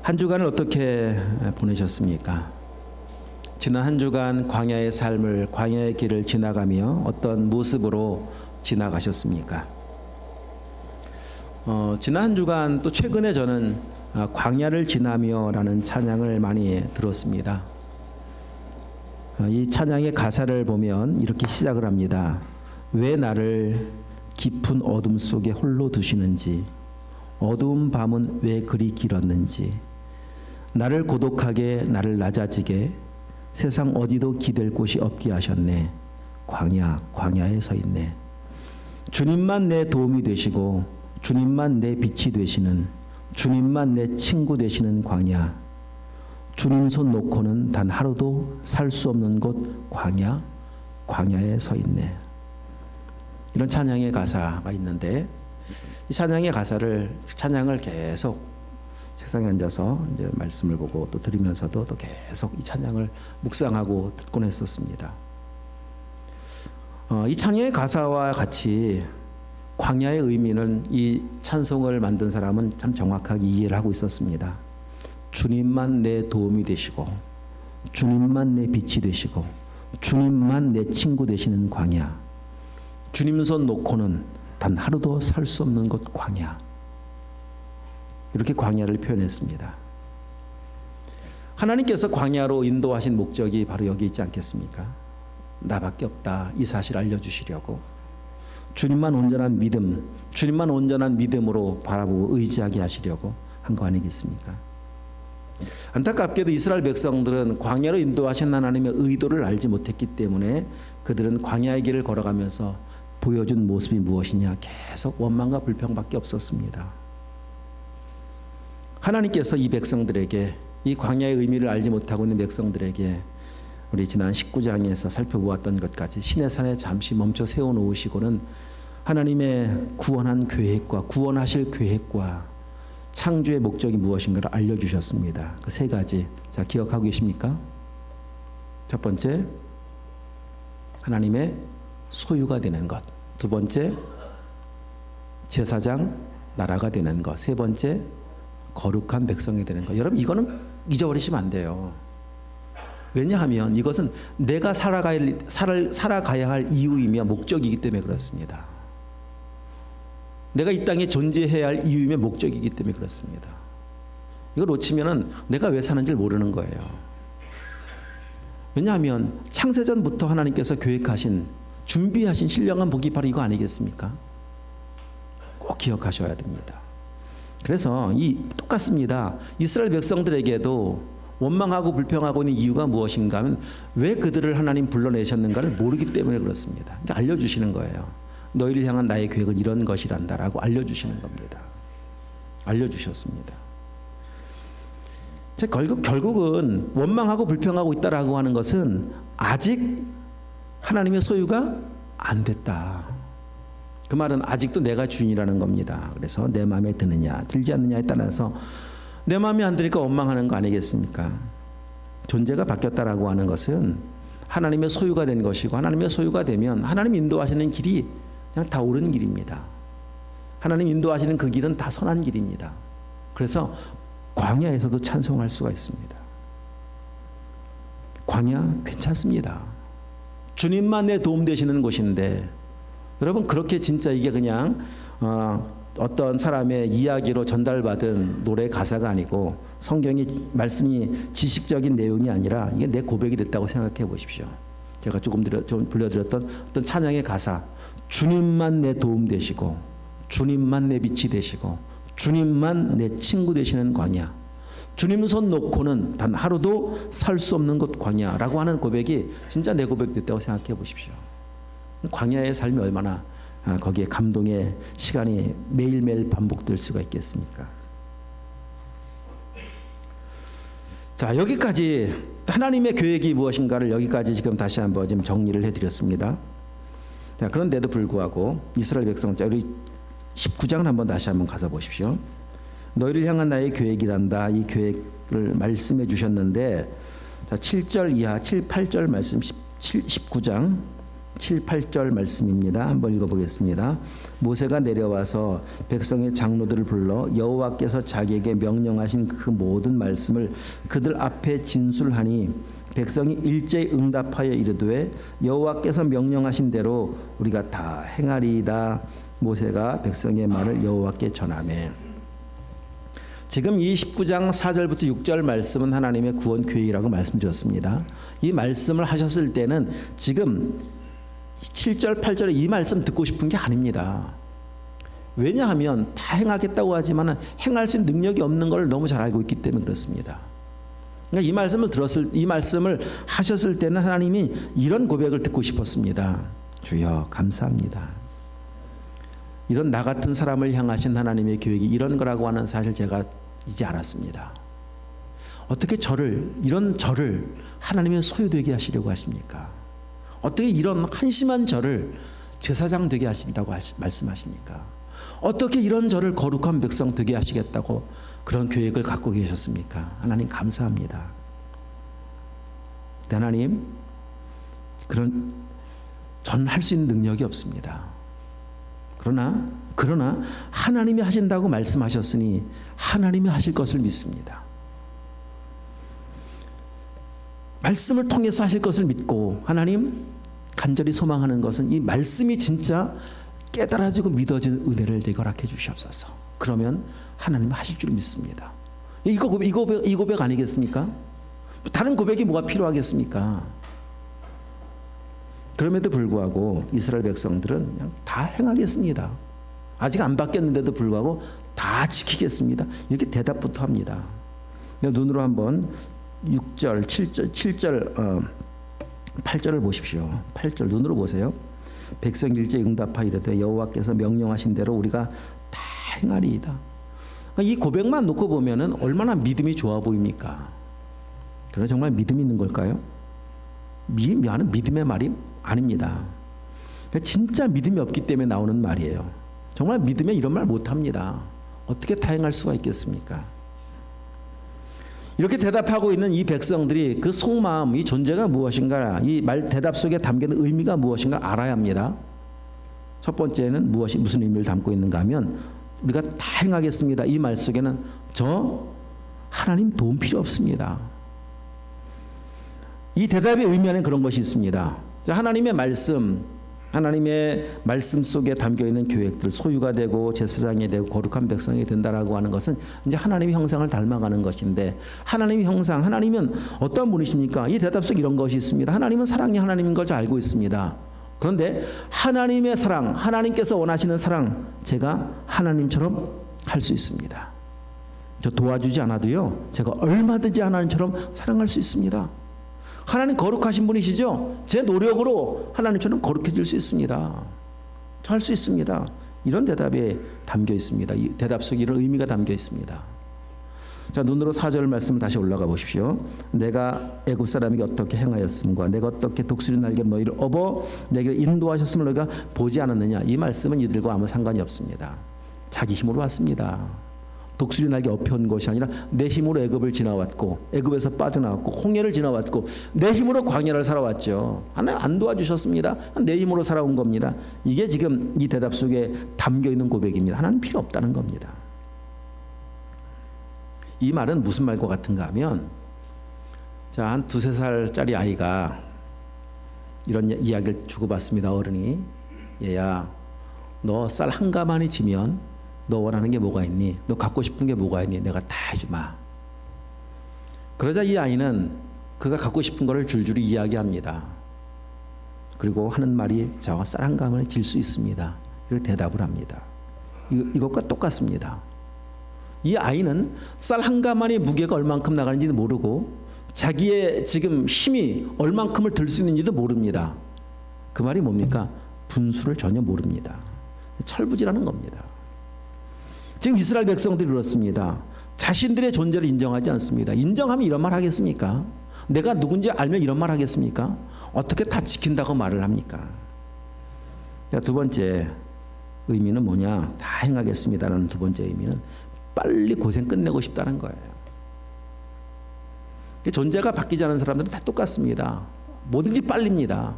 한 주간을 어떻게 보내셨습니까? 지난 한 주간 광야의 삶을, 광야의 길을 지나가며 어떤 모습으로 지나가셨습니까? 지난 한 주간 또 최근에 저는 광야를 지나며라는 찬양을 많이 들었습니다. 이 찬양의 가사를 보면 이렇게 시작을 합니다. 왜 나를 깊은 어둠 속에 홀로 두시는지, 어두운 밤은 왜 그리 길었는지, 나를 고독하게, 나를 낮아지게 세상 어디도 기댈 곳이 없게 하셨네. 광야에 서 있네. 주님만 내 도움이 되시고, 주님만 내 빛이 되시는, 주님만 내 친구 되시는 광야. 주님 손 놓고는 단 하루도 살 수 없는 곳 광야에 서 있네. 이런 찬양의 가사가 있는데, 이 찬양을 계속 책상에 앉아서 이제 말씀을 보고 또 들으면서도 또 계속 이 찬양을 묵상하고 듣곤 했었습니다. 이 찬양의 가사와 같이 광야의 의미는 이 찬송을 만든 사람은 참 정확하게 이해를 하고 있었습니다. 주님만 내 도움이 되시고, 주님만 내 빛이 되시고, 주님만 내 친구 되시는 광야. 주님 손 놓고는 단 하루도 살 수 없는 곳 광야. 이렇게 광야를 표현했습니다. 하나님께서 광야로 인도하신 목적이 바로 여기 있지 않겠습니까? 나밖에 없다, 이 사실 알려주시려고. 주님만 온전한 믿음, 주님만 온전한 믿음으로 바라보고 의지하게 하시려고 한 거 아니겠습니까? 안타깝게도 이스라엘 백성들은 광야로 인도하신 하나님의 의도를 알지 못했기 때문에 그들은 광야의 길을 걸어가면서 보여준 모습이 무엇이냐, 계속 원망과 불평밖에 없었습니다. 하나님께서 이 백성들에게, 이 광야의 의미를 알지 못하고 있는 백성들에게 우리 지난 19장에서 살펴보았던 것까지 신의 산에 잠시 멈춰 세워놓으시고는 하나님의 구원한 계획과, 구원하실 계획과 창조의 목적이 무엇인가를 알려주셨습니다. 그 세 가지, 자, 기억하고 계십니까? 첫 번째, 하나님의 소유가 되는 것. 두 번째, 제사장 나라가 되는 것. 세 번째, 거룩한 백성이 되는 것. 여러분, 이거는 잊어버리시면 안 돼요. 왜냐하면 이것은 내가 살아가야 할 이유이며 목적이기 때문에 그렇습니다. 내가 이 땅에 존재해야 할 이유이며 목적이기 때문에 그렇습니다. 이걸 놓치면은 내가 왜 사는지를 모르는 거예요. 왜냐하면 창세전부터 하나님께서 계획하신, 준비하신 신령한 복이 바로 이거 아니겠습니까? 꼭 기억하셔야 됩니다. 그래서 똑같습니다. 이스라엘 백성들에게도 원망하고 불평하고 있는 이유가 무엇인가 하면 왜 그들을 하나님 불러내셨는가를 모르기 때문에 그렇습니다. 그러니까 알려주시는 거예요. 너희를 향한 나의 계획은 이런 것이란다라고 알려주시는 겁니다. 알려주셨습니다. 결국은 원망하고 불평하고 있다라고 하는 것은 아직 하나님의 소유가 안 됐다. 그 말은 아직도 내가 주인이라는 겁니다. 그래서 내 마음에 드느냐 들지 않느냐에 따라서 내 마음에 안 드니까 원망하는 거 아니겠습니까? 존재가 바뀌었다라고 하는 것은 하나님의 소유가 된 것이고, 하나님의 소유가 되면 하나님 인도하시는 길이 그냥 다 옳은 길입니다. 하나님 인도하시는 그 길은 다 선한 길입니다. 그래서 광야에서도 찬송할 수가 있습니다. 광야 괜찮습니다. 주님만 내 도움 되시는 곳인데, 여러분, 그렇게 진짜 이게 그냥 어떤 사람의 이야기로 전달받은 노래 가사가 아니고 성경의 말씀이 지식적인 내용이 아니라 이게 내 고백이 됐다고 생각해 보십시오. 제가 좀 불려드렸던 어떤 찬양의 가사, 주님만 내 도움 되시고, 주님만 내 빛이 되시고, 주님만 내 친구 되시는 광야, 주님 손 놓고는 단 하루도 살 수 없는 곳 광야라고 하는 고백이 진짜 내 고백 됐다고 생각해 보십시오. 광야의 삶이 얼마나 거기에 감동의 시간이 매일매일 반복될 수가 있겠습니까? 자, 여기까지 하나님의 계획이 무엇인가를 여기까지 지금 다시 한번 지금 정리를 해드렸습니다. 자, 그런데도 불구하고 이스라엘 백성, 우리 19장을 한번 다시 한번 가서 보십시오. 너희를 향한 나의 계획이란다. 이 계획을 말씀해 주셨는데, 자, 7절 이하 7, 8절 말씀 19장 7, 8절 말씀입니다. 한번 읽어보겠습니다. 모세가 내려와서 백성의 장로들을 불러 여호와께서 자기에게 명령하신 그 모든 말씀을 그들 앞에 진술하니 백성이 일제히 응답하여 이르되 여호와께서 명령하신 대로 우리가 다 행하리이다. 모세가 백성의 말을 여호와께 전하매. 지금 이 19장 4절부터 6절 말씀은 하나님의 구원 계획이라고 말씀드렸습니다. 이 말씀을 하셨을 때는 지금 7절 8절에 이 말씀 듣고 싶은 게 아닙니다. 왜냐하면 다 행하겠다고 하지만 행할 수 있는 능력이 없는 걸 너무 잘 알고 있기 때문에 그렇습니다. 그러니까 이 말씀을 하셨을 때는 하나님이 이런 고백을 듣고 싶었습니다. 주여 감사합니다. 이런 나 같은 사람을 향하신 하나님의 계획이 이런 거라고 하는 사실 제가 이제 알았습니다. 어떻게 이런 저를 하나님의 소유되게 하시려고 하십니까? 어떻게 이런 한심한 저를 제사장 되게 하신다고 말씀하십니까? 어떻게 이런 저를 거룩한 백성 되게 하시겠다고 그런 계획을 갖고 계셨습니까? 하나님 감사합니다. 하나님, 저는 할 수 있는 능력이 없습니다. 그러나 하나님이 하신다고 말씀하셨으니 하나님이 하실 것을 믿습니다. 말씀을 통해서 하실 것을 믿고 하나님 간절히 소망하는 것은 이 말씀이 진짜 깨달아지고 믿어지는 은혜를 내게 허락해 주시옵소서. 그러면 하나님은 하실 줄 믿습니다. 이 고백 아니겠습니까? 다른 고백이 뭐가 필요하겠습니까? 그럼에도 불구하고 이스라엘 백성들은 그냥 다 행하겠습니다. 아직 안 바뀌었는데도 불구하고 다 지키겠습니다. 이렇게 대답부터 합니다. 눈으로 한번 6절, 7절, 8절을 보십시오. 8절 눈으로 보세요. 백성이 일제히 응답하여 이르되 여호와께서 명령하신 대로 우리가 다 행하리이다. 이 고백만 놓고 보면은 얼마나 믿음이 좋아 보입니까? 그러나 정말 믿음이 있는 걸까요? 믿음의 말이 아닙니다. 진짜 믿음이 없기 때문에 나오는 말이에요. 정말 믿음에 이런 말 못합니다. 어떻게 다 행할 수가 있겠습니까? 이렇게 대답하고 있는 이 백성들이 그 속마음, 이 존재가 무엇인가, 이 말 대답 속에 담기는 의미가 무엇인가 알아야 합니다. 첫 번째는 무슨 의미를 담고 있는가 하면 우리가 다 행하겠습니다. 이 말 속에는 하나님 도움 필요 없습니다. 이 대답의 의미 안에 그런 것이 있습니다. 하나님의 말씀 속에 담겨 있는 계획들, 소유가 되고 제사장이 되고 거룩한 백성이 된다라고 하는 것은 이제 하나님의 형상을 닮아가는 것인데, 하나님의 형상, 하나님은 어떤 분이십니까? 이 대답 속에 이런 것이 있습니다. 하나님은 사랑이 하나님인 걸 알고 있습니다. 그런데 하나님의 사랑, 하나님께서 원하시는 사랑, 제가 하나님처럼 할 수 있습니다. 저 도와주지 않아도요, 제가 얼마든지 하나님처럼 사랑할 수 있습니다. 하나님 거룩하신 분이시죠? 제 노력으로 하나님처럼 거룩해질 수 있습니다. 저 할 수 있습니다. 이런 대답에 담겨 있습니다. 이 대답 속에 이런 의미가 담겨 있습니다. 자, 눈으로 4절 말씀 다시 올라가 보십시오. 내가 애굽 사람에게 어떻게 행하였음과 내가 어떻게 독수리 날개 너희를 업어 내게 인도하셨음을 너희가 보지 않았느냐. 이 말씀은 이들과 아무 상관이 없습니다. 자기 힘으로 왔습니다. 독수리 날개 업혀온 것이 아니라 내 힘으로 애굽을 지나왔고, 애굽에서 빠져나왔고, 홍해를 지나왔고, 내 힘으로 광야를 살아왔죠. 하나님 안 도와주셨습니다. 내 힘으로 살아온 겁니다. 이게 지금 이 대답 속에 담겨 있는 고백입니다. 하나님 필요 없다는 겁니다. 이 말은 무슨 말과 같은가 하면, 자, 한 2-3살짜리 아이가 이런 이야기를 주고받습니다. 어른이, 얘야, 너 쌀 한 가마니 지면 너 원하는 게 뭐가 있니? 너 갖고 싶은 게 뭐가 있니? 내가 다 해주마. 그러자 이 아이는 그가 갖고 싶은 거를 줄줄이 이야기합니다. 그리고 하는 말이, 자, 쌀 한 가마니 질 수 있습니다. 이렇게 대답을 합니다. 이것과 똑같습니다. 이 아이는 쌀 한 가마니 무게가 얼만큼 나가는지도 모르고 자기의 지금 힘이 얼만큼을 들 수 있는지도 모릅니다. 그 말이 뭡니까? 분수를 전혀 모릅니다. 철부지라는 겁니다. 지금 이스라엘 백성들이 그렇습니다. 자신들의 존재를 인정하지 않습니다. 인정하면 이런 말 하겠습니까? 내가 누군지 알면 이런 말 하겠습니까? 어떻게 다 지킨다고 말을 합니까? 두 번째 의미는 뭐냐? 다 행하겠습니다라는 두 번째 의미는 빨리 고생 끝내고 싶다는 거예요. 존재가 바뀌지 않은 사람들은 다 똑같습니다. 뭐든지 빨립니다.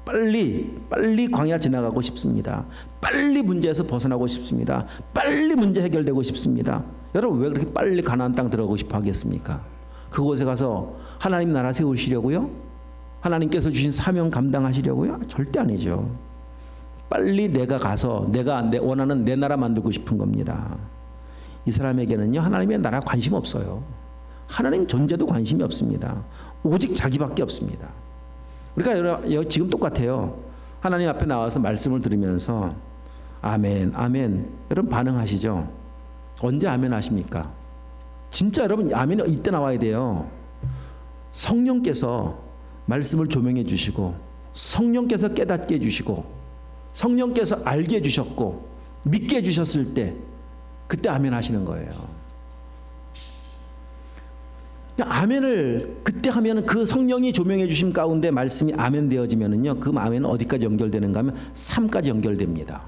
빨리 광야 지나가고 싶습니다. 빨리 문제에서 벗어나고 싶습니다. 빨리 문제 해결되고 싶습니다. 여러분 왜 그렇게 빨리 가나안 땅 들어가고 싶어 하겠습니까? 그곳에 가서 하나님 나라 세우시려고요? 하나님께서 주신 사명 감당하시려고요? 절대 아니죠. 빨리 내가 가서 내가 원하는 내 나라 만들고 싶은 겁니다. 이 사람에게는요 하나님의 나라 관심 없어요. 하나님 존재도 관심이 없습니다. 오직 자기밖에 없습니다. 그러니까 지금 똑같아요. 하나님 앞에 나와서 말씀을 들으면서 아멘, 아멘. 여러분 반응하시죠? 언제 아멘 하십니까? 진짜 여러분 아멘이 이때 나와야 돼요. 성령께서 말씀을 조명해 주시고 성령께서 깨닫게 해주시고 성령께서 알게 해주셨고 믿게 해주셨을 때 그때 아멘 하시는 거예요. 아멘을 그때 하면 그 성령이 조명해 주심 가운데 말씀이 아멘 되어지면은요 그 아멘은 어디까지 연결되는가 하면 삶까지 연결됩니다.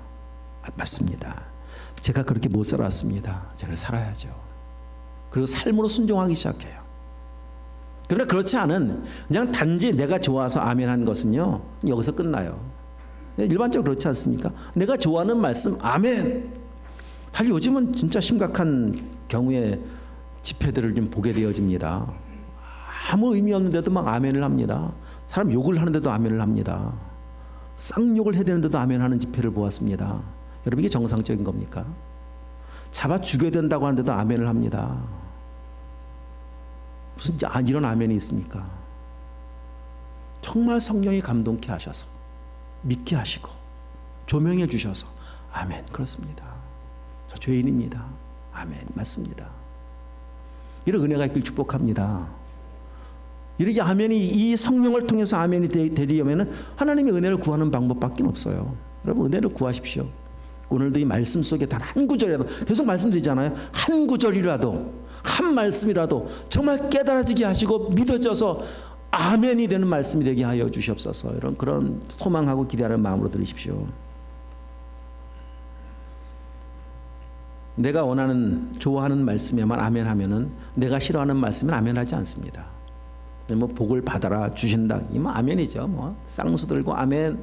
맞습니다. 제가 그렇게 못 살았습니다. 제가 살아야죠. 그리고 삶으로 순종하기 시작해요. 그러나 그렇지 않은 그냥 단지 내가 좋아서 아멘 한 것은요 여기서 끝나요. 일반적으로 그렇지 않습니까? 내가 좋아하는 말씀 아멘. 사실 요즘은 진짜 심각한 경우에 집회들을 좀 보게 되어집니다. 아무 의미 없는데도 막 아멘을 합니다. 사람 욕을 하는데도 아멘을 합니다. 쌍욕을 해야 되는데도 아멘하는 집회를 보았습니다. 여러분 이게 정상적인 겁니까? 잡아 죽여야 된다고 하는데도 아멘을 합니다. 무슨 이런 아멘이 있습니까? 정말 성령이 감동케 하셔서 믿게 하시고 조명해 주셔서 아멘. 그렇습니다. 저 죄인입니다. 아멘. 맞습니다. 이런 은혜가 있길 축복합니다. 이렇게 아멘이 이 성령을 통해서 아멘이 되려면 하나님의 은혜를 구하는 방법밖에 없어요. 여러분 은혜를 구하십시오. 오늘도 이 말씀 속에 단 한 구절이라도 계속 말씀드리잖아요. 한 구절이라도 한 말씀이라도 정말 깨달아지게 하시고 믿어져서 아멘이 되는 말씀이 되게 하여 주시옵소서. 이런 그런 소망하고 기대하는 마음으로 들으십시오. 내가 원하는 좋아하는 말씀에만 아멘하면은 내가 싫어하는 말씀은 아멘하지 않습니다. 뭐 복을 받아라 주신다 이뭐 아멘이죠. 뭐 쌍수 들고 아멘.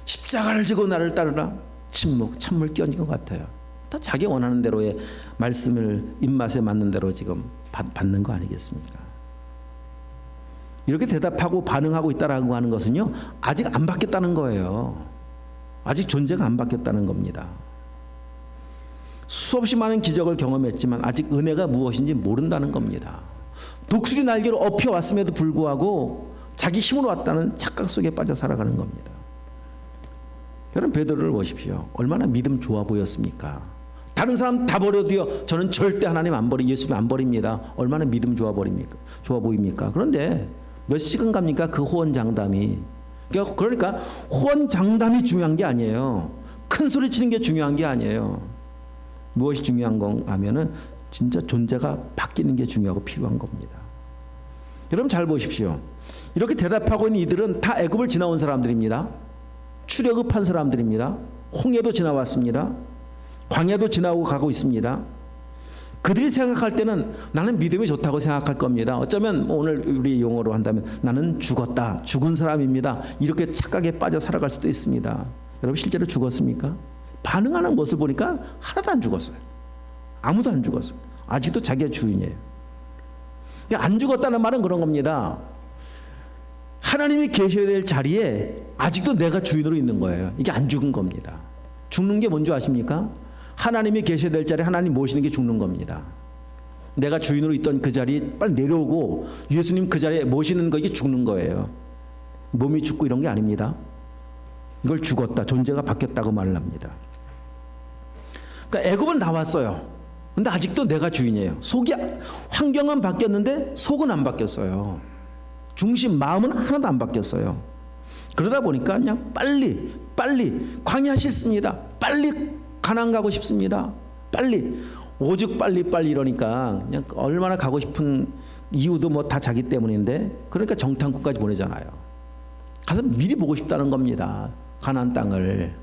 십자가를 지고 나를 따르라. 침묵 찬물 끼얹은 것 같아요. 다 자기 원하는 대로의 말씀을 입맛에 맞는 대로 지금 받는 거 아니겠습니까? 이렇게 대답하고 반응하고 있다라고 하는 것은요 아직 안 바뀌었다는 거예요. 아직 존재가 안 바뀌었다는 겁니다. 수없이 많은 기적을 경험했지만 아직 은혜가 무엇인지 모른다는 겁니다. 독수리 날개로 업혀왔음에도 불구하고 자기 힘으로 왔다는 착각 속에 빠져 살아가는 겁니다. 여러분 베드로를 보십시오. 얼마나 믿음 좋아 보였습니까? 다른 사람 다 버려도요 저는 절대 하나님 안 버리 예수님 안 버립니다. 얼마나 믿음 좋아 보입니까? 그런데 몇 시간 갑니까? 그 호언장담이. 그러니까 호언장담이 중요한 게 아니에요. 큰 소리 치는 게 중요한 게 아니에요. 무엇이 중요한 건가 하면은 진짜 존재가 바뀌는 게 중요하고 필요한 겁니다. 여러분 잘 보십시오. 이렇게 대답하고 있는 이들은 다 애굽을 지나온 사람들입니다. 출애굽한 사람들입니다. 홍해도 지나왔습니다. 광야도 지나고 가고 있습니다. 그들이 생각할 때는 나는 믿음이 좋다고 생각할 겁니다. 어쩌면 오늘 우리 용어로 한다면 나는 죽었다. 죽은 사람입니다. 이렇게 착각에 빠져 살아갈 수도 있습니다. 여러분 실제로 죽었습니까? 반응하는 모습을 보니까 하나도 안 죽었어요. 아무도 안 죽었어요. 아직도 자기가 주인이에요. 안 죽었다는 말은 그런 겁니다. 하나님이 계셔야 될 자리에 아직도 내가 주인으로 있는 거예요. 이게 안 죽은 겁니다. 죽는 게 뭔지 아십니까? 하나님이 계셔야 될 자리에 하나님 모시는 게 죽는 겁니다. 내가 주인으로 있던 그 자리에 빨리 내려오고 예수님 그 자리에 모시는 거 이게 죽는 거예요. 몸이 죽고 이런 게 아닙니다. 이걸 죽었다. 존재가 바뀌었다고 말을 합니다. 그러니까 애굽은 나왔어요. 근데 아직도 내가 주인이에요. 속이 환경은 바뀌었는데 속은 안 바뀌었어요. 중심 마음은 하나도 안 바뀌었어요. 그러다 보니까 그냥 빨리 광야 싫습니다. 빨리 가나안 가고 싶습니다. 빨리 오죽 빨리 이러니까 그냥 얼마나 가고 싶은 이유도 뭐 다 자기 때문인데 그러니까 정탐꾼까지 보내잖아요. 가서 미리 보고 싶다는 겁니다. 가나안 땅을.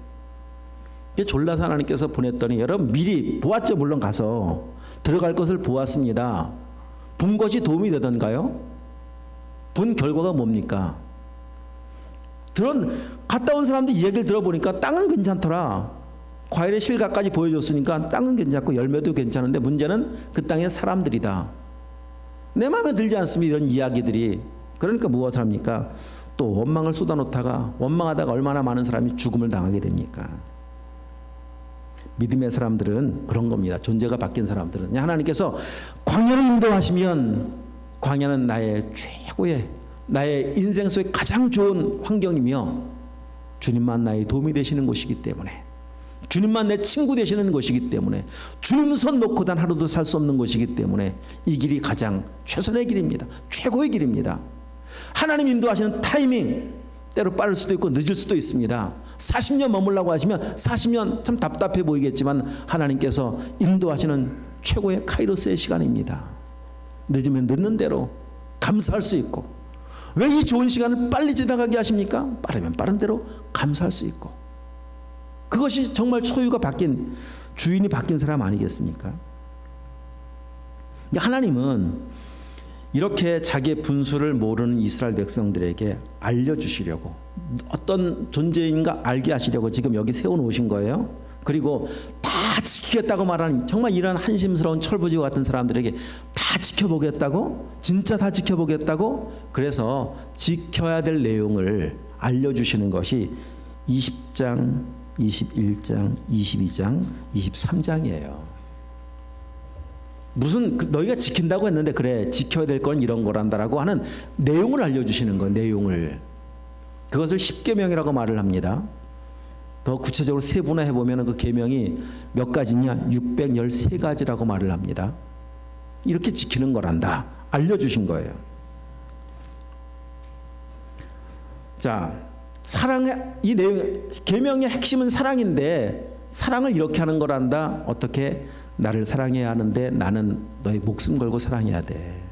졸라서 하나님께서 보냈더니 여러분 미리 보았죠. 물론 가서 들어갈 것을 보았습니다. 본 것이 도움이 되던가요? 본 결과가 뭡니까? 갔다 온 사람들 이야기를 들어보니까 땅은 괜찮더라. 과일의 실과까지 보여줬으니까 땅은 괜찮고 열매도 괜찮은데 문제는 그 땅의 사람들이다. 내 마음에 들지 않습니다. 이런 이야기들이. 그러니까 무엇을 합니까? 또 원망을 쏟아놓다가 원망하다가 얼마나 많은 사람이 죽음을 당하게 됩니까? 믿음의 사람들은 그런 겁니다. 존재가 바뀐 사람들은 하나님께서 광야를 인도하시면 광야는 나의 최고의 나의 인생 속에 가장 좋은 환경이며 주님만 나의 도움이 되시는 곳이기 때문에 주님만 내 친구 되시는 곳이기 때문에 주님 손 놓고 단 하루도 살 수 없는 곳이기 때문에 이 길이 가장 최선의 길입니다. 최고의 길입니다. 하나님 인도하시는 타이밍 때로 빠를 수도 있고 늦을 수도 있습니다. 40년 머물라고 하시면 40년 참 답답해 보이겠지만 하나님께서 인도하시는 최고의 카이로스의 시간입니다. 늦으면 늦는 대로 감사할 수 있고 왜 이 좋은 시간을 빨리 지나가게 하십니까? 빠르면 빠른 대로 감사할 수 있고 그것이 정말 소유가 바뀐 주인이 바뀐 사람 아니겠습니까? 하나님은 이렇게 자기의 분수를 모르는 이스라엘 백성들에게 알려주시려고 어떤 존재인가 알게 하시려고 지금 여기 세워놓으신 거예요. 그리고 다 지키겠다고 말하는 정말 이런 한심스러운 철부지 같은 사람들에게 다 지켜보겠다고 진짜 다 지켜보겠다고 그래서 지켜야 될 내용을 알려주시는 것이 20장 21장 22장 23장이에요. 무슨 너희가 지킨다고 했는데 그래 지켜야 될 건 이런 거란다라고 하는 내용을 알려주시는 거예요. 내용을. 그것을 십계명이라고 말을 합니다. 더 구체적으로 세분화해 보면 그 계명이 몇 가지냐 613가지라고 말을 합니다. 이렇게 지키는 거란다 알려주신 거예요. 자, 사랑의 이 내용 계명의 핵심은 사랑인데 사랑을 이렇게 하는 거란다. 어떻게? 나를 사랑해야 하는데 나는 너의 목숨 걸고 사랑해야 돼.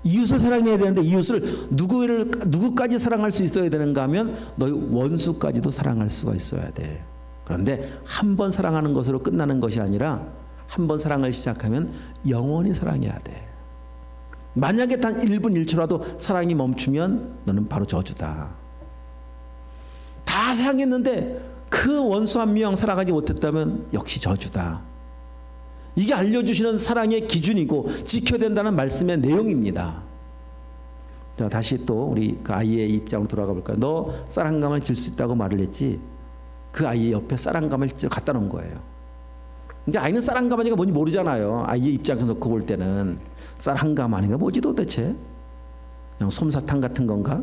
이웃을 사랑해야 되는데 이웃을 누구까지 사랑할 수 있어야 되는가 하면 너희 원수까지도 사랑할 수가 있어야 돼. 그런데 한 번 사랑하는 것으로 끝나는 것이 아니라 한 번 사랑을 시작하면 영원히 사랑해야 돼. 만약에 단 1분 1초라도 사랑이 멈추면 너는 바로 저주다. 다 사랑했는데 그 원수 한 명 사랑하지 못했다면 역시 저주다. 이게 알려주시는 사랑의 기준이고 지켜야 된다는 말씀의 내용입니다. 자, 다시 또 우리 그 아이의 입장으로 돌아가 볼까요? 너 쌀한감을 질 수 있다고 말을 했지 그 아이의 옆에 쌀한감을 갖다 놓은 거예요. 근데 아이는 쌀한가마니가 뭔지 모르잖아요. 아이의 입장에서 놓고 볼 때는 쌀한가마니가 뭐지 도대체? 그냥 솜사탕 같은 건가?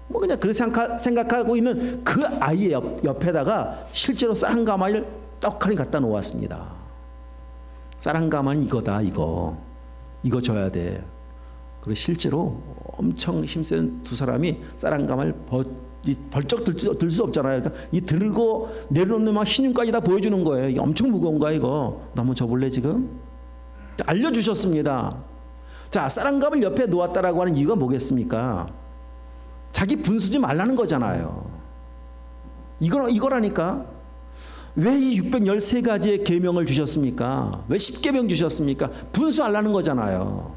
뭐 그냥 그렇게 생각하고 있는 그 아이의 옆에다가 실제로 쌀한가마니를 떡하니 갖다 놓았습니다. 쌀한가마니 이거다 이거 줘야 돼. 그리고 실제로 엄청 힘센 두 사람이 쌀한가마를 벌쩍 들 수 없잖아요. 그러니까 이 들고 내려놓는 막 신용까지 다 보여주는 거예요. 이게 엄청 무거운 거야 이거. 너 한번 줘볼래 지금? 알려주셨습니다. 자, 쌀한가마를 옆에 놓았다라고 하는 이유가 뭐겠습니까? 자기 분수지 말라는 거잖아요. 이거라니까. 왜 이 613가지의 계명을 주셨습니까? 왜 10계명 주셨습니까? 분수하려는 거잖아요.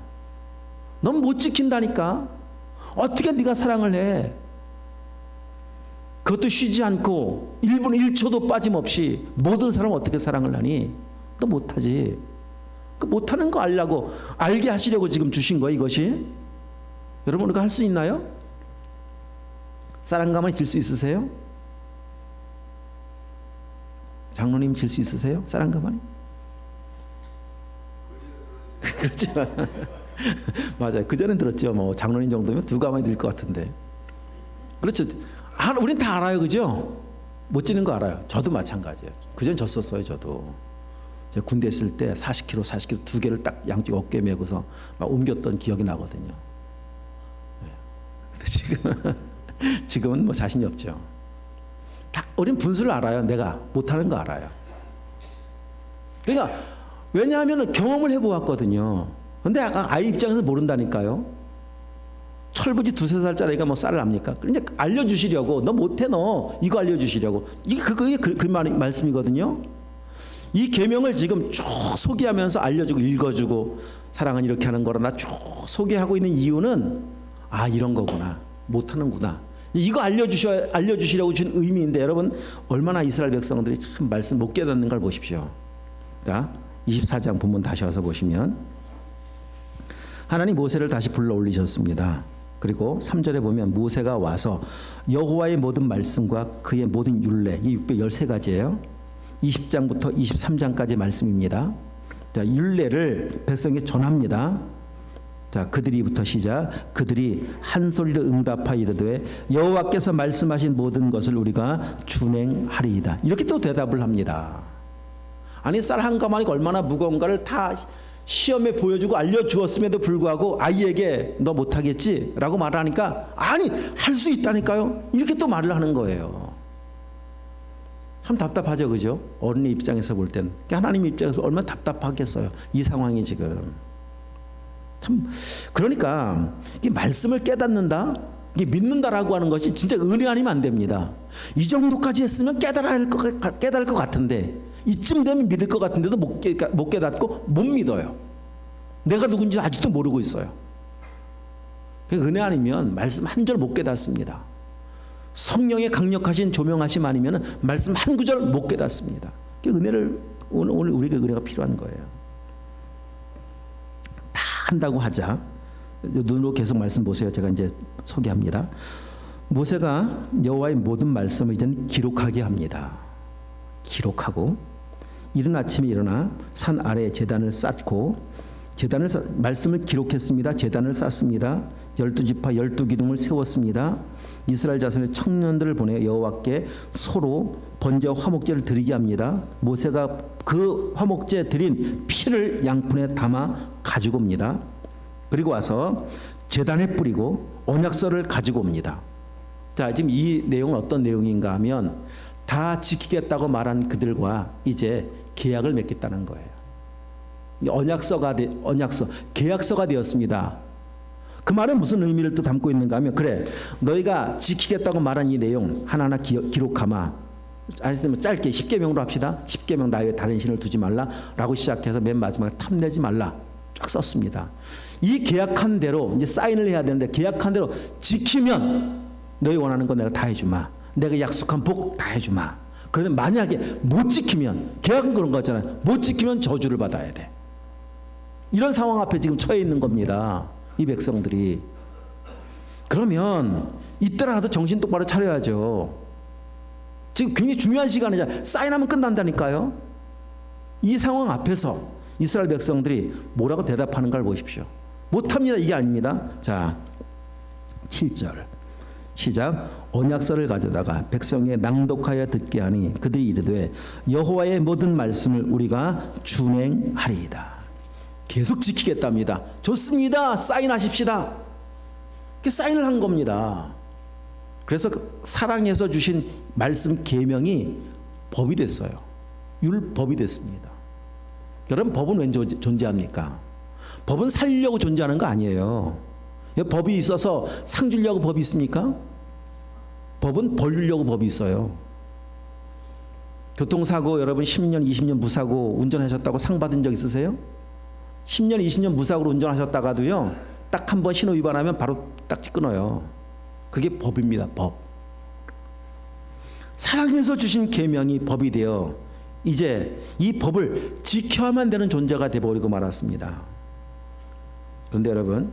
넌 못 지킨다니까. 어떻게 네가 사랑을 해? 그것도 쉬지 않고 1분 1초도 빠짐없이 모든 사람을 어떻게 사랑을 하니? 너 못하지. 그 못하는 거 알게 하시려고 지금 주신 거예요 이것이. 여러분 이거 할 수 있나요? 쌀한가마니 질 수 있으세요? 장로님 질 수 있으세요? 쌀한가마니? 그렇죠. 맞아요. 그전엔 들었죠. 뭐 장로님 정도면 2가마니 들 것 같은데. 그렇죠. 우린 다 알아요. 그죠? 못 지는 거 알아요. 저도 마찬가지예요. 그전 졌었어요. 저도. 제가 군대 있을 때 40kg 2개를 딱 양쪽 어깨에 메고서 막 옮겼던 기억이 나거든요. 네. 지금은 뭐 자신이 없죠. 우린 분수를 알아요. 내가 못하는 거 알아요. 그러니까 왜냐하면 경험을 해보았거든요. 근데 아까 아이 입장에서 모른다니까요. 철부지 2-3살짜리가 뭐 쌀을 압니까? 그러니까 알려주시려고 너 못해 너 이거 알려주시려고 그게 그 말씀이거든요. 이 계명을 지금 쭉 소개하면서 알려주고 읽어주고 사랑은 이렇게 하는 거라 나 쭉 소개하고 있는 이유는 이런 거구나 못하는구나 이거 알려주시려고 준 의미인데 여러분 얼마나 이스라엘 백성들이 참 말씀 못 깨닫는 걸 보십시오. 자, 24장 본문 다시 와서 보시면 하나님 모세를 다시 불러 올리셨습니다. 그리고 3절에 보면 모세가 와서 여호와의 모든 말씀과 그의 모든 율례, 이 613가지예요. 20장부터 23장까지 말씀입니다. 자, 율례를 백성에게 전합니다. 자, 그들이부터 시작. 그들이 한 소리로 응답하여 이르되 여호와께서 말씀하신 모든 것을 우리가 준행하리이다. 이렇게 또 대답을 합니다. 아니 쌀 한 가마니가 얼마나 무거운가를 다 시험에 보여주고 알려주었음에도 불구하고 아이에게 너 못하겠지? 라고 말을 하니까 아니 할 수 있다니까요. 이렇게 또 말을 하는 거예요. 참 답답하죠, 그죠? 어른의 입장에서 볼 땐 하나님 입장에서 얼마나 답답하겠어요. 이 상황이 지금 참 그러니까 이 말씀을 깨닫는다, 이게 믿는다라고 하는 것이 진짜 은혜 아니면 안 됩니다. 이 정도까지 했으면 깨달을 것 같은데 이쯤 되면 믿을 것 같은데도 못 깨닫고 못 믿어요. 내가 누군지 아직도 모르고 있어요. 은혜 아니면 말씀 한 절 못 깨닫습니다. 성령의 강력하신 조명하심 아니면 말씀 한 구절 못 깨닫습니다. 은혜를 오늘 우리에게 은혜가 필요한 거예요. 다 한다고 하자. 눈으로 계속 말씀 보세요. 제가 이제 소개합니다. 모세가 여호와의 모든 말씀을 이제는 기록하게 합니다. 기록하고 이른 아침에 일어나 산 아래에 제단을 쌓고 말씀을 기록했습니다. 제단을 쌓습니다. 12지파 12기둥을 세웠습니다. 이스라엘 자손의 청년들을 보내 여호와께 소로 번제와 화목제를 드리게 합니다. 모세가 그 화목제 드린 피를 양푼에 담아 가지고 옵니다. 그리고 와서 제단에 뿌리고 언약서를 가지고 옵니다. 자, 지금 이 내용은 어떤 내용인가 하면 다 지키겠다고 말한 그들과 이제 계약을 맺겠다는 거예요. 계약서가 되었습니다. 그 말은 무슨 의미를 또 담고 있는가 하면 그래 너희가 지키겠다고 말한 이 내용 하나하나 기록하마. 짧게 10계명으로 합시다. 10계명 나 외에 다른 신을 두지 말라 라고 시작해서 맨 마지막에 탐내지 말라 쫙 썼습니다. 이 계약한 대로 이제 사인을 해야 되는데 계약한 대로 지키면 너희 원하는 거 내가 다 해주마. 내가 약속한 복 다 해주마. 그런데 만약에 못 지키면 계약은 그런 거잖아요. 못 지키면 저주를 받아야 돼. 이런 상황 앞에 지금 처해 있는 겁니다. 이 백성들이. 그러면 이때라도 정신 똑바로 차려야죠. 지금 굉장히 중요한 시간이잖아요. 사인하면 끝난다니까요. 이 상황 앞에서 이스라엘 백성들이 뭐라고 대답하는 걸 보십시오. 못합니다 이게 아닙니다. 자, 7절 시작. 언약서를 가져다가 백성에게 낭독하여 듣게 하니 그들이 이르되 여호와의 모든 말씀을 우리가 준행하리이다. 계속 지키겠답니다. 좋습니다. 사인하십시다. 이렇게 사인을 한 겁니다. 그래서 사랑해서 주신 말씀 계명이 법이 됐어요. 율법이 됐습니다. 여러분 법은 왜 존재합니까? 법은 살려고 존재하는 거 아니에요. 법이 있어서 상 주려고 법이 있습니까? 법은 벌 주려고 법이 있어요. 교통사고 여러분 10년 20년 무사고 운전하셨다고 상 받은 적 있으세요? 10년 20년 무사고로 운전하셨다가도요 딱 한 번 신호 위반하면 바로 딱지 끊어요. 그게 법입니다. 법. 사랑해서 주신 계명이 법이 되어 이제 이 법을 지켜야만 되는 존재가 되어버리고 말았습니다. 그런데 여러분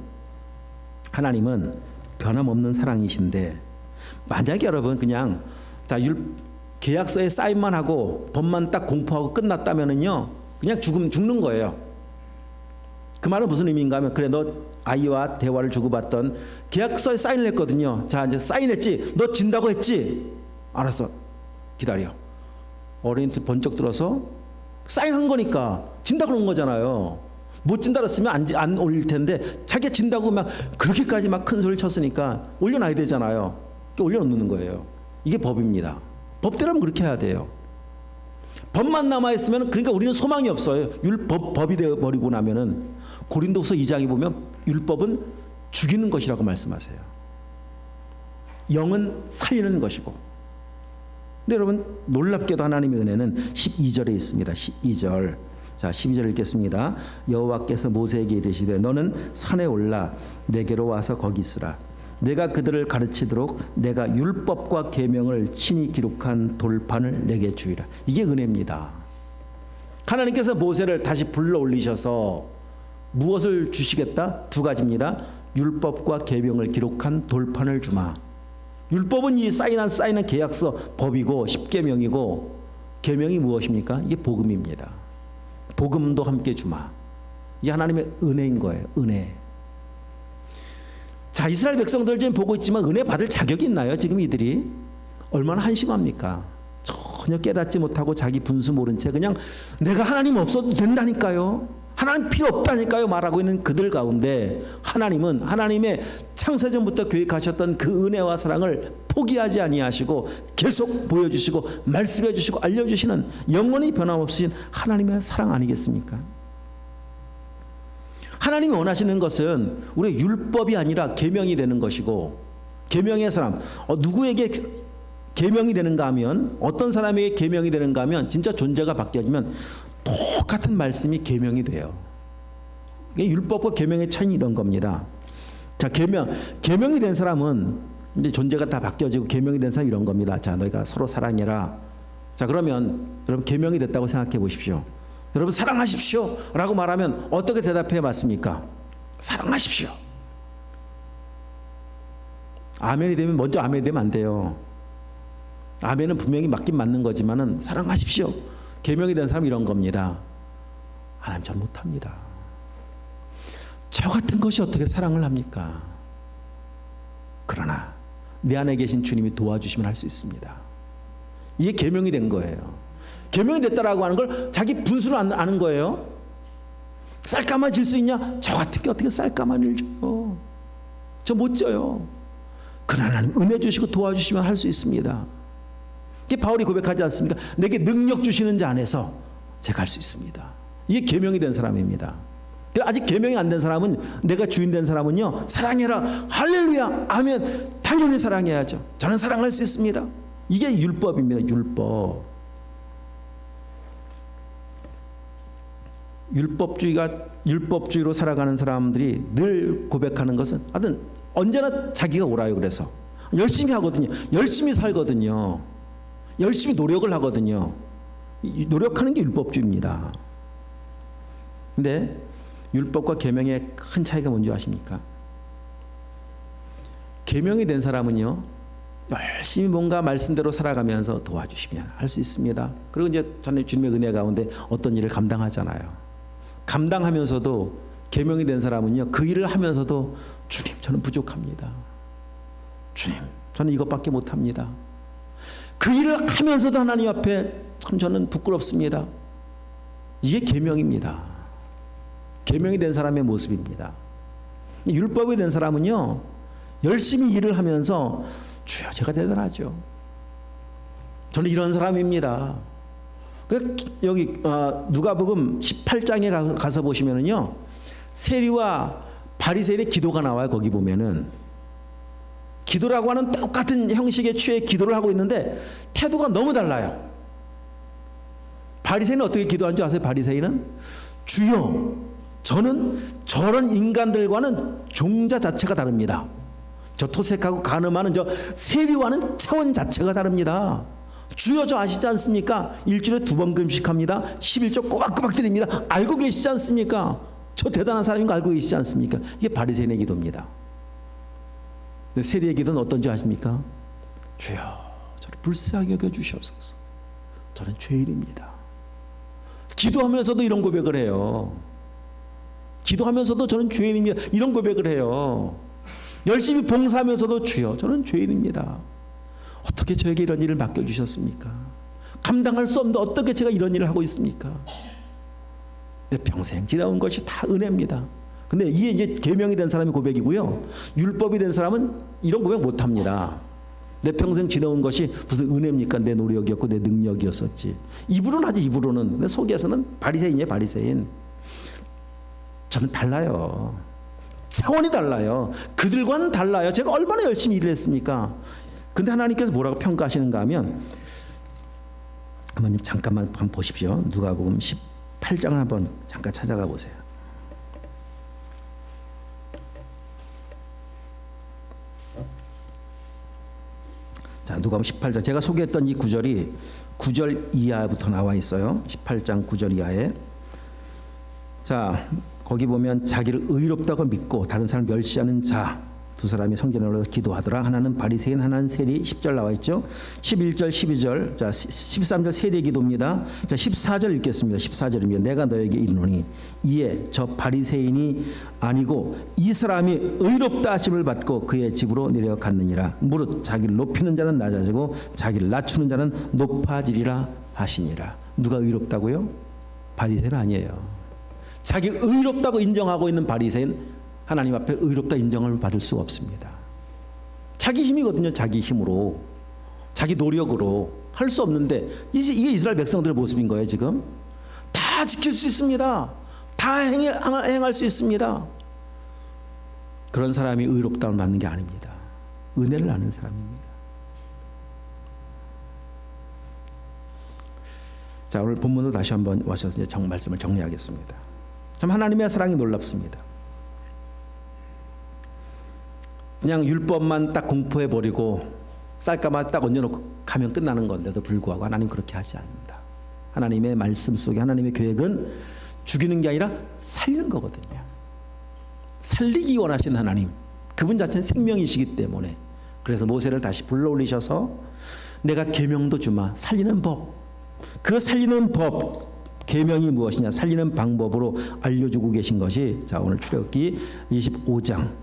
하나님은 변함없는 사랑이신데 만약에 여러분 그냥 계약서에 사인만 하고 법만 딱 공포하고 끝났다면은요 그냥 죽는 거예요. 그 말은 무슨 의미인가 하면 그래 너 아이와 대화를 주고받던 계약서에 사인을 했거든요. 자 이제 사인했지. 너 진다고 했지. 알았어. 기다려. 어린이 번쩍 들어서 사인한 거니까 진다 그런 거잖아요. 못 진다 그랬으면 안 올릴 텐데 자기가 진다고 막 그렇게까지 막 큰 소리를 쳤으니까 올려놔야 되잖아요. 올려놓는 거예요. 이게 법입니다. 법대로면 그렇게 해야 돼요. 법만 남아있으면 그러니까 우리는 소망이 없어요. 법이 되어버리고 나면은 고린도후서 2장에 보면 율법은 죽이는 것이라고 말씀하세요. 영은 살리는 것이고. 근데 여러분 놀랍게도 하나님의 은혜는 12절에 있습니다. 12절. 자 12절 읽겠습니다. 여호와께서 모세에게 이르시되 너는 산에 올라 내게로 와서 거기 있으라. 내가 그들을 가르치도록 내가 율법과 계명을 친히 기록한 돌판을 내게 주리라. 이게 은혜입니다. 하나님께서 모세를 다시 불러 올리셔서 무엇을 주시겠다? 두 가지입니다. 율법과 계명을 기록한 돌판을 주마. 율법은 이 사인한 계약서 법이고 십계명이고, 계명이 무엇입니까? 이게 복음입니다. 복음도 함께 주마. 이게 하나님의 은혜인 거예요. 은혜. 자, 이스라엘 백성들 지금 보고 있지만 은혜 받을 자격이 있나요? 지금 이들이 얼마나 한심합니까? 전혀 깨닫지 못하고 자기 분수 모른 채 그냥 내가 하나님 없어도 된다니까요, 하나님 필요 없다니까요 말하고 있는 그들 가운데 하나님은 하나님의 창세전부터 계획하셨던 그 은혜와 사랑을 포기하지 아니하시고 계속 보여주시고 말씀해 주시고 알려주시는 영원히 변함없으신 하나님의 사랑 아니겠습니까? 하나님이 원하시는 것은 우리의 율법이 아니라 계명이 되는 것이고, 계명의 사람, 누구에게 계명이 되는가 하면, 어떤 사람에게 계명이 되는가 하면 진짜 존재가 바뀌어지면 똑같은 말씀이 계명이 돼요. 이게 율법과 계명의 차이는 이런 겁니다. 자, 계명이 된 사람은 이제 존재가 다 바뀌어지고, 계명이 된 사람이 이런 겁니다. 자, 너희가 서로 사랑해라. 자, 그러면 여러분 계명이 됐다고 생각해 보십시오. 여러분 사랑하십시오 라고 말하면 어떻게 대답해 봤습니까? 사랑하십시오. 아멘이 되면, 먼저 아멘이 되면 안 돼요. 아멘은 분명히 맞긴 맞는 거지만은 사랑하십시오. 계명이 된 사람이 이런 겁니다. 하나님 전 못합니다. 저 같은 것이 어떻게 사랑을 합니까? 그러나 내 안에 계신 주님이 도와주시면 할 수 있습니다. 이게 계명이 된 거예요. 계명이 됐다라고 하는 걸 자기 분수로 아는 거예요. 쌀가마질 수 있냐? 저 같은 게 어떻게 쌀가마를 져요? 저 못 져요. 그러나 하나님 은혜 주시고 도와주시면 할 수 있습니다. 이게 바울이 고백하지 않습니까? 내게 능력 주시는 자 안에서 제가 할 수 있습니다. 이게 계명이 된 사람입니다. 아직 계명이 안 된 사람은, 내가 주인 된 사람은요, 사랑해라, 할렐루야, 아멘, 당연히 사랑해야죠. 저는 사랑할 수 있습니다. 이게 율법입니다. 율법주의로 살아가는 사람들이 늘 고백하는 것은, 하여튼 언제나 자기가 옳아요. 그래서 열심히 하거든요. 열심히 살거든요. 열심히 노력을 하거든요. 노력하는 게 율법주의입니다. 근데 율법과 계명의 큰 차이가 뭔지 아십니까? 계명이 된 사람은요, 열심히 뭔가 말씀대로 살아가면서 도와주시면 할 수 있습니다. 그리고 이제 저는 주님의 은혜 가운데 어떤 일을 감당하잖아요. 감당하면서도 계명이 된 사람은요, 그 일을 하면서도 주님 저는 부족합니다. 주님 저는 이것밖에 못합니다. 그 일을 하면서도 하나님 앞에 참 저는 부끄럽습니다. 이게 계명입니다. 계명이 된 사람의 모습입니다. 율법이 된 사람은요, 열심히 일을 하면서 주여 제가 대단하죠. 저는 이런 사람입니다. 여기 누가복음 18장에 가서 보시면은요, 세리와 바리새인의 기도가 나와요. 거기 보면은 기도라고 하는 똑같은 형식의 취해 기도를 하고 있는데 태도가 너무 달라요. 바리새인은 어떻게 기도한 줄 아세요? 바리새인은 주여 저는 저런 인간들과는 종자 자체가 다릅니다. 저 토색하고 간음하는 저 세리와는 차원 자체가 다릅니다. 주여 저 아시지 않습니까? 일주일에 2번 금식합니다. 11조 꼬박꼬박 드립니다. 알고 계시지 않습니까? 저 대단한 사람인 거 알고 계시지 않습니까? 이게 바리새인의 기도입니다. 근데 세리의 기도는 어떤지 아십니까? 주여 저를 불쌍히 여겨주시옵소서. 저는 죄인입니다. 기도하면서도 이런 고백을 해요. 기도하면서도 저는 죄인입니다. 이런 고백을 해요. 열심히 봉사하면서도 주여 저는 죄인입니다. 어떻게 저에게 이런 일을 맡겨주셨습니까? 감당할 수 없는데 어떻게 제가 이런 일을 하고 있습니까? 내 평생 지나온 것이 다 은혜입니다. 근데 이게 이제 계명이 된 사람의 고백이고요, 율법이 된 사람은 이런 고백 못합니다. 내 평생 지나온 것이 무슨 은혜입니까? 내 노력이었고 내 능력이었었지. 입으로는 하지. 입으로는. 내 속에서는 바리새인이에요. 바리새인. 저는 달라요. 차원이 달라요. 그들과는 달라요. 제가 얼마나 열심히 일을 했습니까? 근데 하나님께서 뭐라고 평가하시는가 하면, 어머님 잠깐만 한번 보십시오. 누가복음 18장을 한번 잠깐 찾아가 보세요. 누가복음 18장 제가 소개했던 이 구절이 9절 이하부터 나와 있어요. 18장 9절 이하에. 자, 거기 보면 자기를 의롭다고 믿고 다른 사람 멸시하는 자 두 사람이 성전에 올라서 기도하더라. 하나는 바리새인, 하나는 세리. 10절 나와 있죠. 11절, 12절. 자, 13절 세리 기도입니다. 자, 14절 읽겠습니다. 14절입니다. 내가 너에게 이르노니 이에 저 바리새인이 아니고 이 사람이 의롭다 하심을 받고 그의 집으로 내려갔느니라. 무릇 자기를 높이는 자는 낮아지고 자기를 낮추는 자는 높아지리라 하시니라. 누가 의롭다고요? 바리새인 아니에요. 자기 의롭다고 인정하고 있는 바리새인 하나님 앞에 의롭다 인정을 받을 수 없습니다. 자기 힘이거든요. 자기 힘으로, 자기 노력으로 할 수 없는데 이게 이스라엘 백성들의 모습인 거예요. 지금 다 지킬 수 있습니다. 다 행할 수 있습니다. 그런 사람이 의롭다를 받는 게 아닙니다. 은혜를 아는 사람입니다. 자, 오늘 본문으로 다시 한번 와셔서 이제 말씀을 정리하겠습니다. 참 하나님의 사랑이 놀랍습니다. 그냥 율법만 딱 공포해버리고 쌀가마 딱 얹어놓고 가면 끝나는 건데도 불구하고 하나님 그렇게 하지 않는다. 하나님의 말씀 속에 하나님의 계획은 죽이는 게 아니라 살리는 거거든요. 살리기 원하신 하나님, 그분 자체는 생명이시기 때문에 그래서 모세를 다시 불러올리셔서 내가 계명도 주마, 살리는 법, 그 살리는 법, 계명이 무엇이냐, 살리는 방법으로 알려주고 계신 것이 자 오늘 출애굽기 25장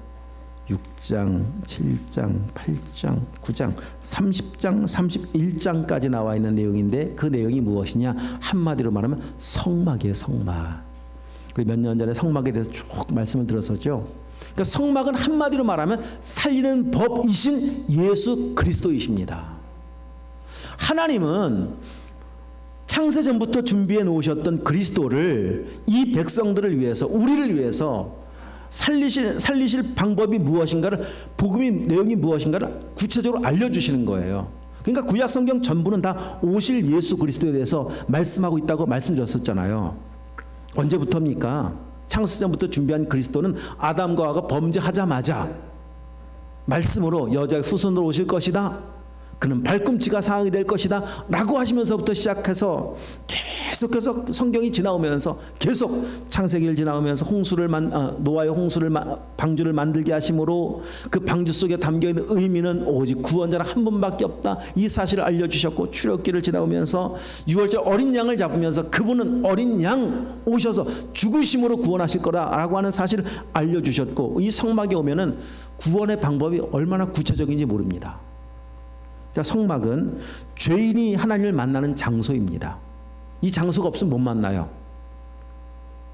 6장, 7장, 8장, 9장, 30장, 31장까지 나와 있는 내용인데 그 내용이 무엇이냐? 한마디로 말하면 성막이에요. 성막. 그리고 몇 년 전에 성막에 대해서 쭉 말씀을 들었었죠. 그러니까 성막은 한마디로 말하면 살리는 법이신 예수 그리스도이십니다. 하나님은 창세전부터 준비해 놓으셨던 그리스도를 이 백성들을 위해서, 우리를 위해서 살리실 방법이 무엇인가를, 복음의 내용이 무엇인가를 구체적으로 알려주시는 거예요. 그러니까 구약성경 전부는 다 오실 예수 그리스도에 대해서 말씀하고 있다고 말씀드렸었잖아요. 언제부터입니까? 창세전부터 준비한 그리스도는 아담과 하와가 범죄하자마자 말씀으로 여자의 후손으로 오실 것이다, 그는 발꿈치가 상하게 될 것이다 라고 하시면서부터 시작해서 계속해서 성경이 지나오면서 계속 창세기를 지나오면서 노아의 홍수를 방주를 만들게 하심으로 그 방주 속에 담겨있는 의미는 오직 구원자는 한 분밖에 없다, 이 사실을 알려주셨고, 출애굽기를 지나오면서 6월절 어린 양을 잡으면서 그분은 어린 양 오셔서 죽으심으로 구원하실 거라고 하는 사실을 알려주셨고, 이 성막에 오면은 구원의 방법이 얼마나 구체적인지 모릅니다. 그러니까 성막은 죄인이 하나님을 만나는 장소입니다. 이 장소가 없으면 못 만나요.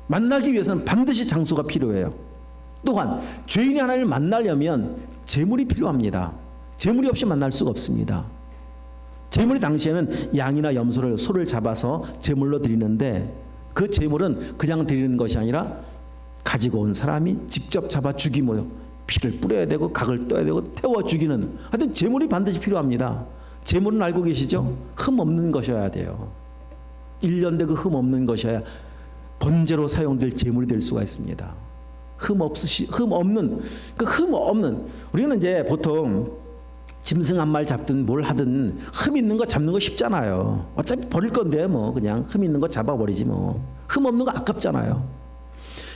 만나기 위해서는 반드시 장소가 필요해요. 또한 죄인이 하나님을 만나려면 제물이 필요합니다. 제물이 없이 만날 수가 없습니다. 제물이 당시에는 양이나 염소를, 소를 잡아서 제물로 드리는데 그 제물은 그냥 드리는 것이 아니라 가지고 온 사람이 직접 잡아 죽임으로 피를 뿌려야 되고 각을 떠야 되고 태워 죽이는, 하여튼 제물이 반드시 필요합니다. 제물은 알고 계시죠? 흠 없는 것이어야 돼요. 1년대 그 흠 없는 것이어야 번제로 사용될 제물이 될 수가 있습니다. 흠 없는 우리는 이제 보통 짐승 한 마리 잡든 뭘 하든 흠 있는 거 잡는 거 쉽잖아요. 어차피 버릴 건데 뭐 그냥 흠 있는 거 잡아버리지 뭐. 흠 없는 거 아깝잖아요.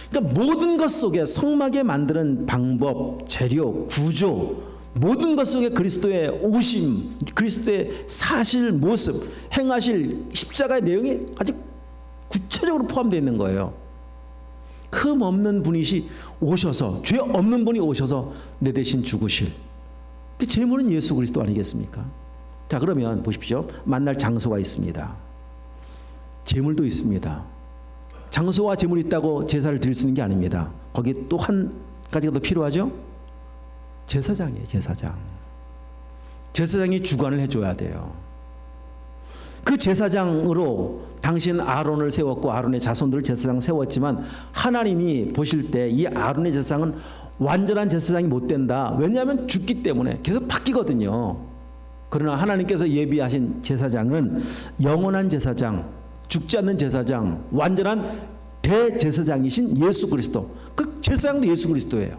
그러니까 모든 것 속에 성막에 만드는 방법, 재료, 구조, 모든 것 속에 그리스도의 오심, 그리스도의 사실, 모습, 행하실 십자가의 내용이 아주 구체적으로 포함되어 있는 거예요. 흠 없는 분이시 오셔서, 죄 없는 분이 오셔서 내 대신 죽으실, 그 제물은 예수 그리스도 아니겠습니까? 자, 그러면 보십시오. 만날 장소가 있습니다. 제물도 있습니다. 장소와 제물이 있다고 제사를 드릴 수 있는 게 아닙니다. 거기에 또 한 가지가 더 필요하죠? 제사장이에요. 제사장. 제사장이 주관을 해줘야 돼요. 그 제사장으로 당신 아론을 세웠고 아론의 자손들을 제사장 세웠지만 하나님이 보실 때 이 아론의 제사장은 완전한 제사장이 못 된다. 왜냐하면 죽기 때문에 계속 바뀌거든요. 그러나 하나님께서 예비하신 제사장은 영원한 제사장, 죽지 않는 제사장, 완전한 대제사장이신 예수 그리스도. 그 제사장도 예수 그리스도예요.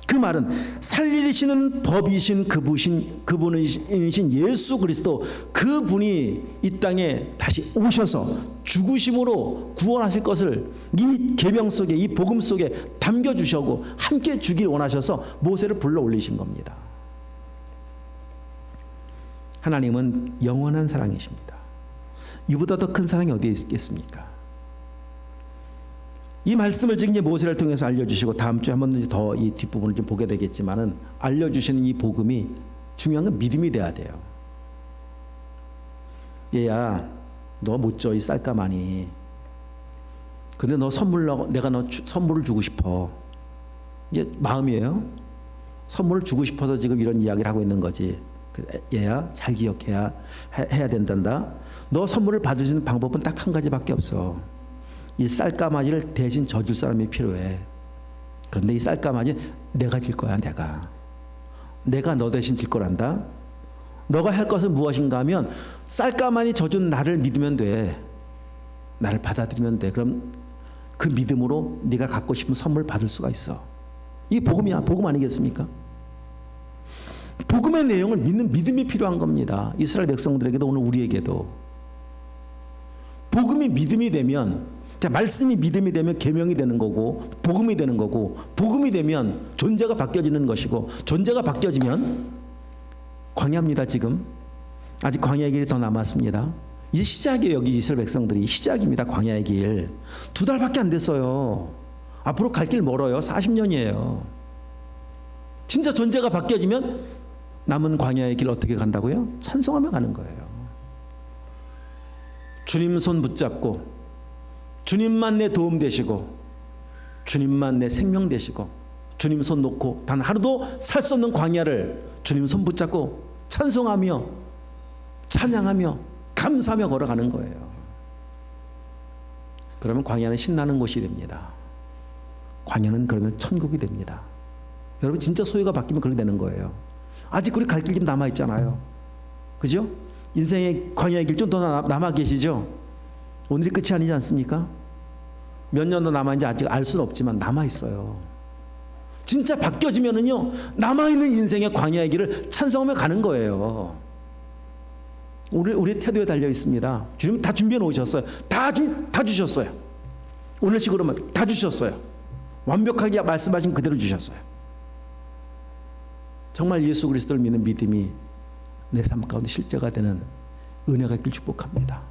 그 말은 살리시는 법이신 그분이신 예수 그리스도, 그분이 이 땅에 다시 오셔서 죽으심으로 구원하실 것을 이 계명 속에, 이 복음 속에 담겨주시고 함께 주길 원하셔서 모세를 불러 올리신 겁니다. 하나님은 영원한 사랑이십니다. 이보다 더 큰 사랑이 어디에 있겠습니까? 이 말씀을 지금 이제 모세를 통해서 알려주시고, 다음 주에 한 번 더 이 뒷부분을 좀 보게 되겠지만은, 알려주시는 이 복음이 중요한 건 믿음이 돼야 돼요. 얘야, 너 못 줘, 이 쌀가마니. 근데 너 내가 너 선물을 주고 싶어. 이게 마음이에요. 선물을 주고 싶어서 지금 이런 이야기를 하고 있는 거지. 얘야, 잘 기억해야 해야 된단다. 너 선물을 받을 수 있는 방법은 딱 한 가지밖에 없어. 이 쌀가마니를 대신 져줄 사람이 필요해. 그런데 이 쌀가마니 내가 질 거야. 내가 너 대신 질 거란다. 너가 할 것은 무엇인가 하면 쌀가마니 져준 나를 믿으면 돼. 나를 받아들이면 돼. 그럼 그 믿음으로 네가 갖고 싶은 선물 받을 수가 있어. 이게 복음이야. 복음 아니겠습니까? 복음의 내용을 믿는 믿음이 필요한 겁니다. 이스라엘 백성들에게도 오늘 우리에게도. 복음이 믿음이 되면, 자, 말씀이 믿음이 되면 계명이 되는 거고, 복음이 되는 거고, 복음이 되면 존재가 바뀌어지는 것이고, 존재가 바뀌어지면 광야입니다. 지금 아직 광야의 길이 더 남았습니다. 이제 시작이에요. 여기 이스라엘 백성들이 시작입니다. 광야의 길. 2달밖에 안 됐어요. 앞으로 갈 길 멀어요. 40년이에요. 진짜 존재가 바뀌어지면 남은 광야의 길 어떻게 간다고요? 찬송하며 가는 거예요. 주님 손 붙잡고, 주님만 내 도움 되시고, 주님만 내 생명 되시고, 주님 손 놓고 단 하루도 살 수 없는 광야를 주님 손 붙잡고 찬송하며 찬양하며 감사하며 걸어가는 거예요. 그러면 광야는 신나는 곳이 됩니다. 광야는 그러면 천국이 됩니다. 여러분, 진짜 소유가 바뀌면 그렇게 되는 거예요. 아직 우리 갈 길 좀 남아 있잖아요. 그죠? 인생의 광야의 길 좀 더 남아 계시죠? 오늘이 끝이 아니지 않습니까? 몇 년 더 남아있는지 아직 알 수는 없지만 남아 있어요. 진짜 바뀌어지면은요, 남아있는 인생의 광야의 길을 찬송하며 가는 거예요. 우리 태도에 달려 있습니다. 주님 다 준비해 놓으셨어요. 다 주셨어요. 오늘식으로만 다 주셨어요. 완벽하게 말씀하신 그대로 주셨어요. 정말 예수 그리스도를 믿는 믿음이 내 삶 가운데 실제가 되는 은혜가 있길 축복합니다.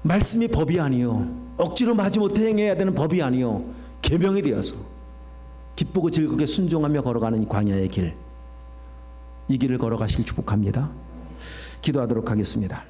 말씀이 법이 아니요, 억지로 마지못해 행해야 되는 법이 아니요, 계명이 되어서 기쁘고 즐겁게 순종하며 걸어가는 이 광야의 길, 이 길을 걸어가시길 축복합니다. 기도하도록 하겠습니다.